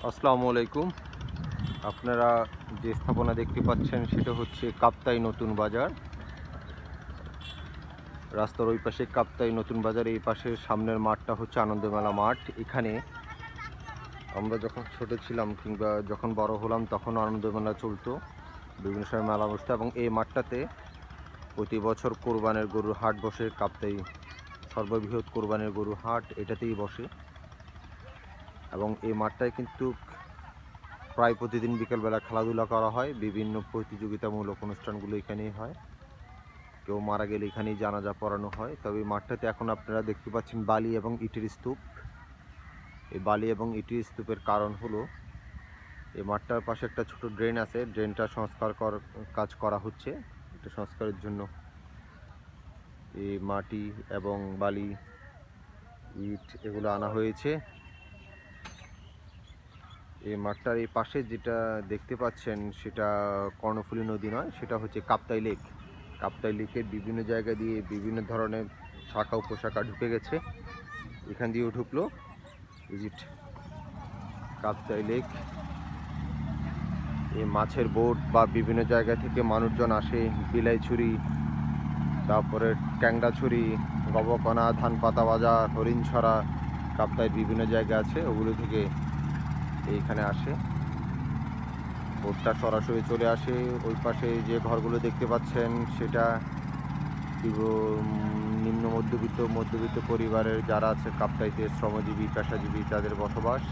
আসসালামু আলাইকুম। আপনারা যে স্থাপনা দেখতে পাচ্ছেন সেটা হচ্ছে কাপ্তাই নতুন বাজার। রাস্তার ওই পাশে কাপ্তাই নতুন বাজার, এই পাশে সামনের মাঠটা হচ্ছে আনন্দমেলা মাঠ। এখানে আমরা যখন ছোট ছিলাম কিংবা যখন বড় হলাম তখন আনন্দমেলা চলতো, বিভিন্ন সময় মেলা বসতো এবং এই মাঠটাতে প্রতি বছর কোরবানের গরুর হাট বসে। কাপ্তাই সর্ববৃহৎ কোরবানের গরুর হাট এটাতেই বসে এবং এই মাঠটায় কিন্তু প্রায় প্রতিদিন বিকেলবেলা খেলাধুলা করা হয়। বিভিন্ন প্রতিযোগিতামূলক অনুষ্ঠানগুলো এখানেই হয়। কেউ মারা গেলে এখানেই জানাজা পড়ানো হয়। তবে এই মাঠটাতে এখন আপনারা দেখতে পাচ্ছেন বালি এবং ইটের স্তূপ। এই বালি এবং ইটের স্তূপের কারণ হলো এই মাঠটার পাশে একটা ছোট ড্রেন আছে, ড্রেনটা সংস্কার কাজ করা হচ্ছে। এটা সংস্কারের জন্য এই মাটি এবং বালি, ইট এগুলো আনা হয়েছে। এই মাঠটার এই পাশে যেটা দেখতে পাচ্ছেন সেটা কর্ণফুলী নদী নয়, সেটা হচ্ছে কাপ্তাই লেক। কাপ্তাই লেকের বিভিন্ন জায়গা দিয়ে বিভিন্ন ধরনের শাখা উপশাখা ঢুকে গেছে। এখান দিয়েও ঢুকলো ভিজিট কাপ্তাই লেক। এই মাছের বোট বা বিভিন্ন জায়গা থেকে মানুষজন আসে। বিলাইছড়ি, তারপরে ট্যাংরাছড়ি, গবকণা, ধানপাতা বাজার, হরিণছড়া, কাপ্তাইয়ের বিভিন্ন জায়গা আছে, ওগুলো থেকে এইখানে আসে। বোটটা সরাসরি চলে আসে। ওই পাশে যে ঘরগুলো দেখতে পাচ্ছেন সেটা নিম্ন মধ্যবিত্ত পরিবারের যারা আছে কাপ্তাইতে, শ্রমজীবী, পেশাজীবী, তাদের বসবাস।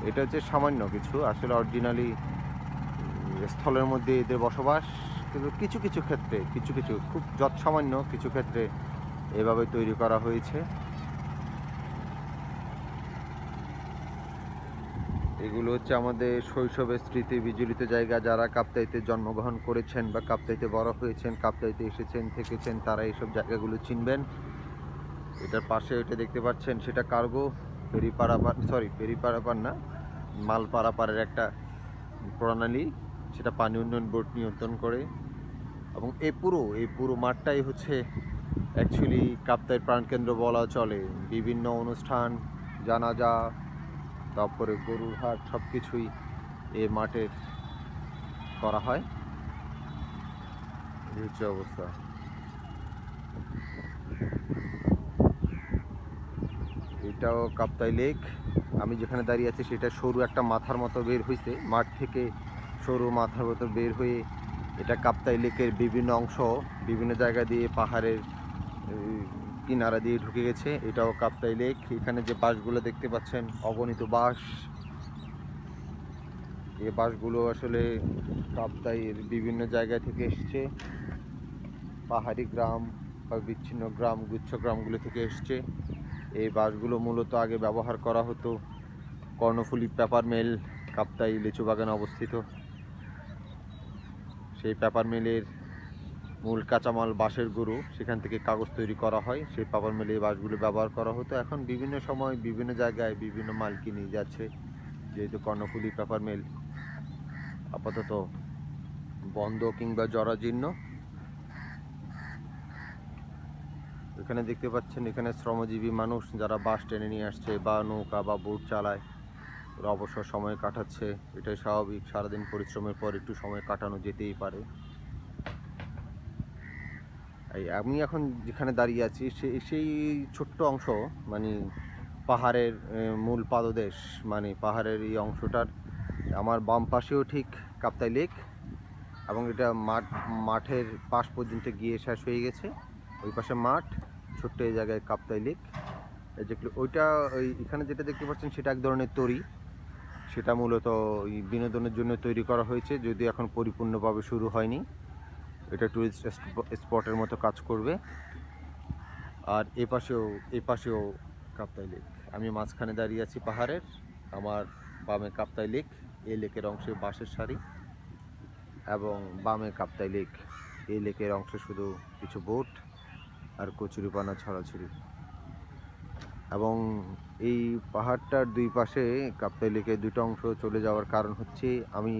এটা হচ্ছে সামান্য কিছু, আসলে অরিজিনালি স্থলের মধ্যে এদের বসবাস। কিন্তু কিছু কিছু ক্ষেত্রে কিছু খুব যৎসামান্য কিছু ক্ষেত্রে এভাবে তৈরি করা হয়েছে। এগুলো হচ্ছে আমাদের শৈশবের স্মৃতি বিজড়িত জায়গা। যারা কাপ্তাইতে জন্মগ্রহণ করেছেন বা কাপ্তাইতে বড় হয়েছেন, কাপ্তাইতে এসেছেন থেকেছেন, তারা এইসব জায়গাগুলো চিনবেন। এটার পাশে ওইটা দেখতে পাচ্ছেন সেটা কার্গো ফেরি পারাপার না, মাল পারাপারের একটা প্রণালী, সেটা পানি উন্নয়ন বোর্ড নিয়ন্ত্রণ করে। এবং এই পুরো মাঠটাই হচ্ছে অ্যাকচুয়ালি কাপ্তাইয়ের প্রাণকেন্দ্র বলা চলে। বিভিন্ন অনুষ্ঠান, জানাজা, তারপরে গরুর হাট সব কিছুই এই মাঠে করা হয়। এই হচ্ছে অবস্থা। এটাও কাপ্তাই লেক। আমি যেখানে দাঁড়িয়ে আছি সেটা সরু একটা মাথার মতো বের হয়েছে মাঠ থেকে, সরু মাথার মতো বের হয়ে এটা কাপ্তাই লেকের বিভিন্ন অংশ বিভিন্ন জায়গা দিয়ে পাহাড়ের কিনারা দিয়ে ঢুকে গেছে। এটাও কাপ্তাই লেক। এখানে যে বাঁশগুলো দেখতে পাচ্ছেন, অগণিত বাঁশ। এই বাঁশগুলো আসলে কাপ্তাইয়ের বিভিন্ন জায়গা থেকে এসছে। পাহাড়ি গ্রাম বা বিচ্ছিন্ন গ্রাম, গুচ্ছ গ্রামগুলো থেকে এসছে। এই বাঁশগুলো মূলত আগে ব্যবহার করা হতো কর্ণফুলী পেপার মিল, কাপ্তাই লিচু বাগানে অবস্থিত। সেই পেপার মিলের মূল কাঁচামাল বাঁশের গুঁড়ো, সেখান থেকে কাগজ তৈরি করা হয়। সেই পেপার মিলে এই বাঁশগুলো ব্যবহার করা হতো। এখন বিভিন্ন সময় বিভিন্ন জায়গায় বিভিন্ন মালকি নিয়ে যাচ্ছে, যেহেতু কর্ণফুলী পেপার মিল আপাতত বন্ধ কিংবা জরাজীর্ণ। এখানে দেখতে পাচ্ছেন এখানে শ্রমজীবী মানুষ যারা বাস টেনে নিয়ে আসছে বা নৌকা বা বোট চালায়, ওরা অবসর সময় কাটাচ্ছে। এটাই স্বাভাবিক, সারাদিন পরিশ্রমের পর একটু সময় কাটানো যেতেই পারে। আমি এখন যেখানে দাঁড়িয়ে আছি সেই ছোট্ট অংশ, মানে পাহাড়ের মূল পাদদেশ, মানে পাহাড়ের এই অংশটার আমার বাম পাশেও ঠিক কাপ্তাই লেক এবং এটা মাঠের পাশ পর্যন্ত গিয়ে শেষ হয়ে গেছে। ওই পাশে মাঠ, ছোট্ট এই জায়গায় কাপ্তাই লেক। যেগুলো ওইটা এখানে যেটা দেখতে পাচ্ছেন সেটা এক ধরনের তরি। সেটা মূলত বিনোদনের জন্য তৈরি করা হয়েছে, যদি এখন পরিপূর্ণভাবে শুরু হয়নি। এটা টুরিস্ট স্পটের মতো কাজ করবে। আর এ পাশেও কাপ্তাই লেক। আমি মাঝখানে দাঁড়িয়ে আছি পাহাড়ের, আমার বামে কাপ্তাই লেক। এই লেকের অংশে বাঁশের সারি এবং বামে কাপ্তাই লেক। এই লেকের অংশে শুধু কিছু বোট আর কচুরিপানা ছড়াছড়ি। এবং এই পাহাড়টার দুই পাশে কাপ্তাই লেকের দুটো অংশ চলে যাওয়ার কারণ হচ্ছে আমি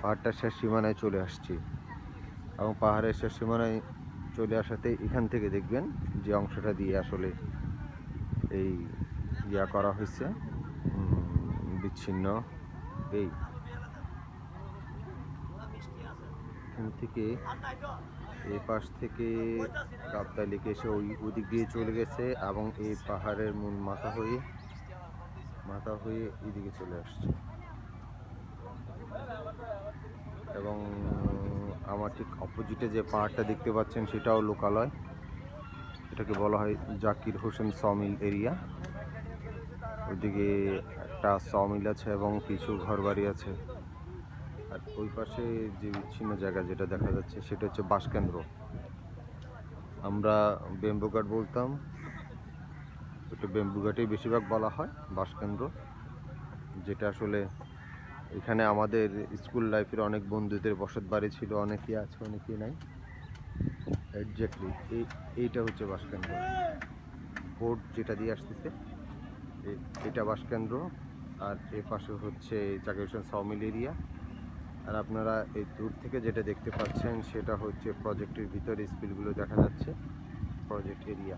পাহাড়টার শেষ সীমানায় চলে আসছি এবং পাহাড়ের শেষ সীমানায় চলে আসাতে এখান থেকে দেখবেন যে অংশটা দিয়ে আসলে এই করা হয়েছে, বিচ্ছিন্ন। এই এখান থেকে এই পাশ থেকে কাপ্তাই লেক এসে ওদিক দিয়ে চলে গেছে এবং এই পাহাড়ের মূল মাথা হয়ে এদিকে চলে আসছে। এবং আমার ঠিক অপোজিটে যে পাহাড়টা দেখতে পাচ্ছেন সেটাও লোকালয়, এটাকে বলা হয় জাকির হোসেন সমিল এরিয়া। ওইদিকে একটা সমিল আছে এবং কিছু ঘরবাড়ি আছে। আর ওই পাশে যে বিচ্ছিন্ন জায়গা যেটা দেখা যাচ্ছে সেটা হচ্ছে বাসকেন্দ্র। আমরা বেম্বুঘাট বলতাম, ওটা বেম্বুঘাটেই বেশিরভাগ বলা হয় বাসকেন্দ্র, যেটা আসলে এখানে আমাদের স্কুল লাইফের অনেক বন্ধুদের বসত বাড়ি ছিল, অনেকেই আছে অনেকেই নাই। এক্স্যাক্টলি এইটা হচ্ছে বাসকেন্দ্র, বোর্ড যেটা দিয়ে আসতেছে এটা বাসকেন্দ্র। আর এ পাশে হচ্ছে জাকির হোসেন সমিল এরিয়া। আর আপনারা এই দূর থেকে যেটা দেখতে পাচ্ছেন সেটা হচ্ছে প্রজেক্টের ভিতরে স্কুলগুলো দেখা যাচ্ছে, প্রজেক্ট এরিয়া।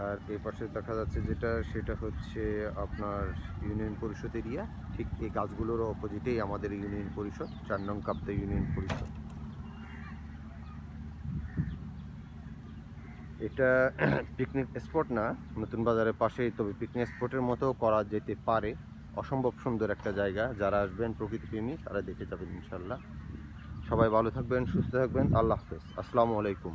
আর এই পাশে দেখা যাচ্ছে যেটা সেটা হচ্ছে আপনার ইউনিয়ন পরিষদ এরিয়া। ঠিক এই গাছগুলোর অপোজিটেই আমাদের ইউনিয়ন পরিষদ, 4 নং কাপ্তাই ইউনিয়ন পরিষদ। এটা পিকনিক স্পট না, নতুন বাজারের পাশেই, তবে পিকনিক স্পটের মতো করা যেতে পারে। অসম্ভব সুন্দর একটা জায়গা, যারা আসবেন প্রকৃতিপ্রেমী তারা দেখে যাবেন ইনশাল্লাহ। সবাই ভালো থাকবেন, সুস্থ থাকবেন, আল্লাহ হাফেজ, আসসালামু আলাইকুম।